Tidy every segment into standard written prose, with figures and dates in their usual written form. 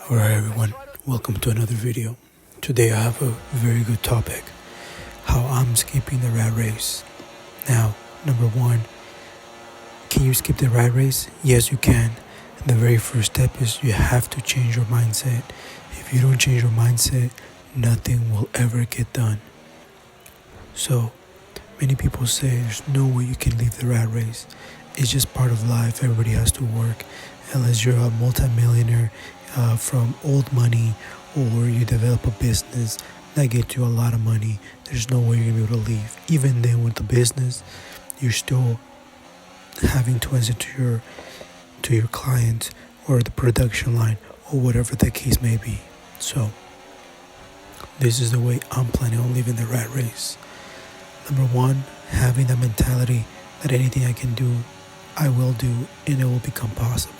Alright everyone, welcome to another video. Today I have a very good topic, how I'm skipping the rat race. Now, number one, can you skip the rat race? Yes, you can. And the very first step is you have to change your mindset. If you don't change your mindset, nothing will ever get done. So, many people say there's no way you can leave the rat race. It's just part of life. Everybody has to work. Unless you're a multimillionaire from old money, or you develop a business that gets you a lot of money, there's no way you're going to be able to leave. Even then, with the business, you're still having to answer to your client or the production line or whatever the case may be. So, this is the way I'm planning on leaving the rat race. Number one, having the mentality that anything I can do, I will do, and it will become possible.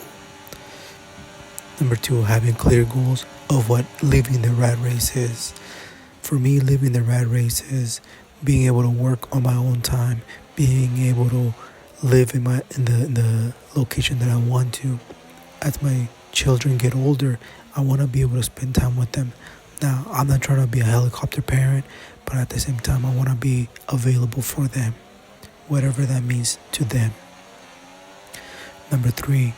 Number two, having clear goals of what living the rat race is. For me, living the rat race is being able to work on my own time, being able to live in the location that I want to. As my children get older, I want to be able to spend time with them. Now, I'm not trying to be a helicopter parent, but at the same time, I want to be available for them, whatever that means to them. Number three,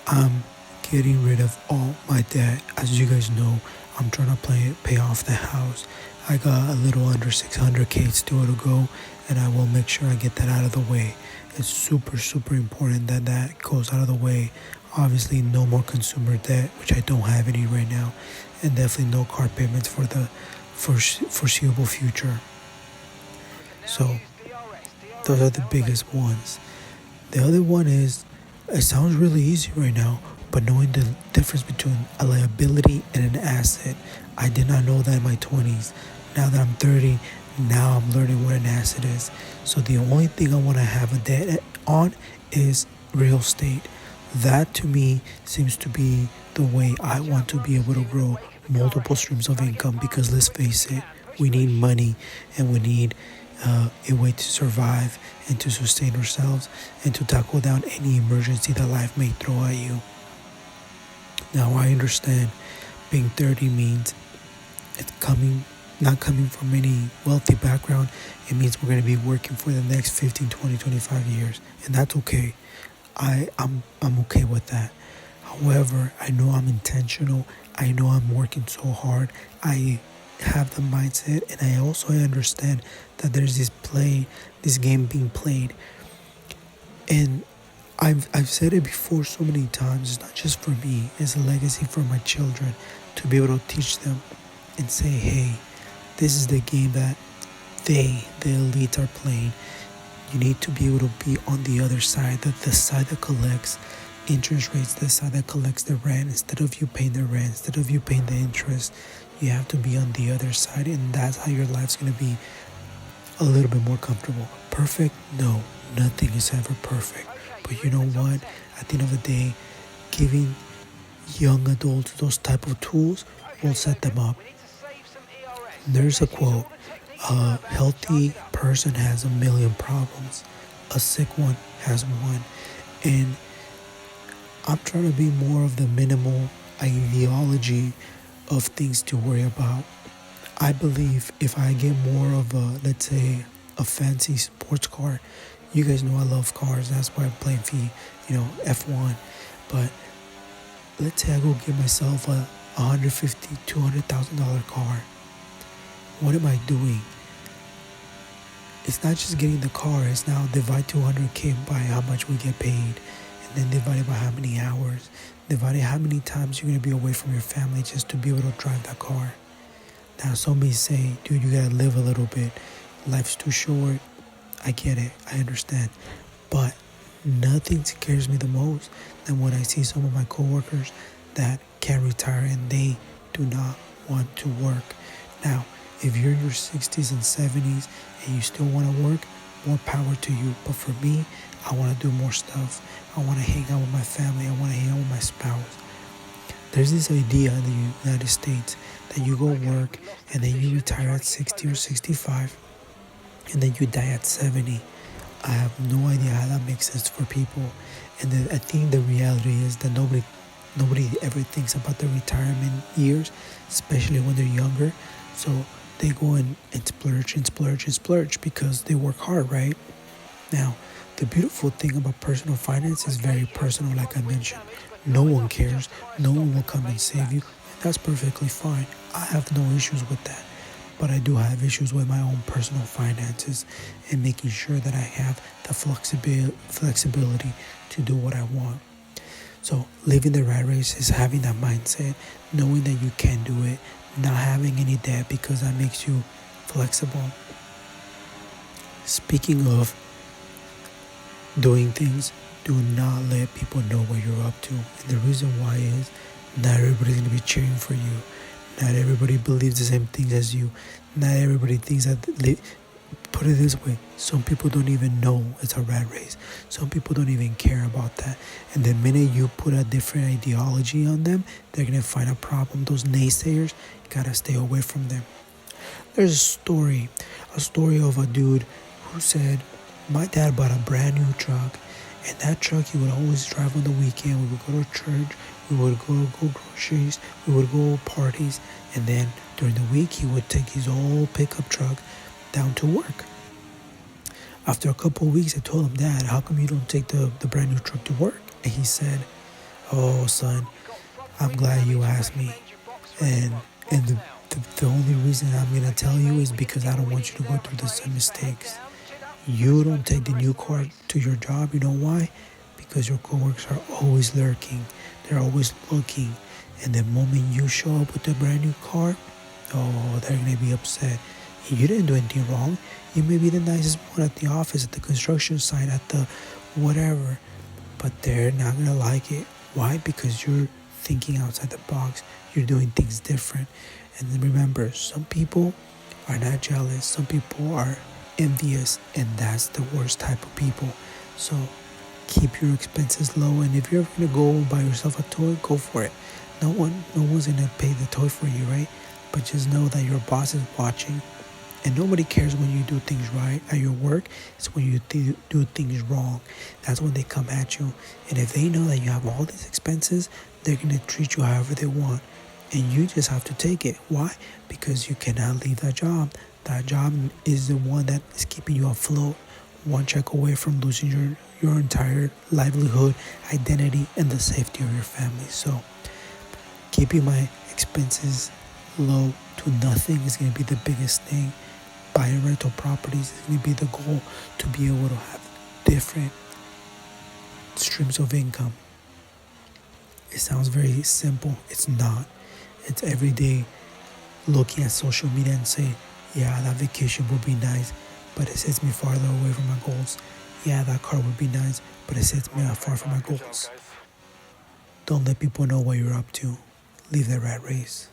I'm getting rid of all my debt. As you guys know, I'm trying to pay off the house. I got a little under 600K still to go, and I will make sure I get that out of the way. It's super important that that goes out of the way. Obviously, no more consumer debt, which I don't have any right now, and definitely no car payments for the foreseeable future. So, those are the biggest ones. The other one is, it sounds really easy right now, but knowing the difference between a liability and an asset. I did not know that in my 20s. Now that I'm 30, now I'm learning what an asset is. So the only thing I want to have a debt on is real estate. That to me seems to be the way I want to be able to grow multiple streams of income, because let's face it, we need money, and we need a way to survive and to sustain ourselves and to tackle down any emergency that life may throw at you. Now, I understand being 30 means not coming from any wealthy background. It means we're going to be working for the next 15, 20, 25 years. And that's okay. I'm okay with that. However, I know I'm intentional. I know I'm working so hard. I have the mindset, and I also understand that there's this game being played. And I've said it before so many times, it's not just for me, it's a legacy for my children, to be able to teach them and say, hey, this is the game that the elites are playing. You need to be able to be on the other side, the side that collects interest rates, the side that collects the rent. Instead of you paying the rent, instead of you paying the interest, you have to be on the other side, and that's how your life's going to be a little bit more comfortable. Perfect? No, nothing is ever perfect. But you know what? At the end of the day, giving young adults those type of tools will set them up. There's a quote, a healthy person has a million problems. A sick one has one. And I'm trying to be more of the minimal ideology of things to worry about. I believe if I get more of let's say, a fancy sports car. You guys know I love cars. That's why I'm playing F1. But let's say I go get myself a $150,000, $200,000 car. What am I doing? It's not just getting the car. It's now divide 200K by how much we get paid, and then divide it by how many hours. Divide it how many times you're going to be away from your family just to be able to drive that car. Now, some may say, dude, you got to live a little bit. Life's too short. I get it. I understand. But nothing scares me the most than when I see some of my coworkers that can't retire and they do not want to work. Now, if you're in your 60s and 70s and you still want to work, more power to you. But for me, I want to do more stuff. I want to hang out with my family. I want to hang out with my spouse. There's this idea in the United States that you go work and then you retire at 60 or 65 and then you die at 70. I have no idea how that makes sense for people. And I think the reality is that Nobody ever thinks about their retirement years, especially when they're younger. So they go and splurge and splurge and splurge because they work hard, right? Now, the beautiful thing about personal finance is very personal, like I mentioned. No one cares. No one will come and save you. And that's perfectly fine. I have no issues with that. But I do have issues with my own personal finances and making sure that I have the flexibility to do what I want. So living the rat race is having that mindset, knowing that you can do it, not having any debt because that makes you flexible. Speaking of doing things, do not let people know what you're up to. And the reason why is not everybody's going to be cheering for you. Not everybody believes the same things as you. Not everybody thinks that. Put it this way, some people don't even know it's a rat race. Some people don't even care about that. And the minute you put a different ideology on them, they're going to find a problem. Those naysayers, you got to stay away from them. There's a story of a dude who said, my dad bought a brand new truck, and that truck he would always drive on the weekend. We would go to church, we would go groceries, we would go parties, and then during the week he would take his old pickup truck down to work. After a couple of weeks, I told him, Dad, how come you don't take the brand new truck to work? And he said, oh, son, I'm glad you asked me. And the only reason I'm going to tell you is because I don't want you to go through the same mistakes. You don't take the new car to your job. You know why? Because your coworkers are always lurking. They're always looking. And the moment you show up with the brand new car, oh, they're going to be upset. You didn't do anything wrong. You may be the nicest one at the office, at the construction site, at the whatever. But they're not going to like it. Why? Because you're thinking outside the box. You're doing things different. And then remember, some people are not jealous. Some people are envious. And that's the worst type of people. So keep your expenses low. And if you're ever going to go buy yourself a toy, go for it. No one's going to pay the toy for you, right? But just know that your boss is watching. And nobody cares when you do things right at your work. It's when you do things wrong. That's when they come at you. And if they know that you have all these expenses, they're going to treat you however they want. And you just have to take it. Why? Because you cannot leave that job. That job is the one that is keeping you afloat. One check away from losing your entire livelihood, identity, and the safety of your family. So keeping my expenses low to nothing is going to be the biggest thing. Buying rental properties is going to be the goal, to be able to have different streams of income. It sounds very simple. It's not. It's every day looking at social media and say, yeah, that vacation would be nice, but it sets me farther away from my goals. Yeah, that car would be nice, but it sets me far from my goals. Don't let people know what you're up to. Leave the rat race.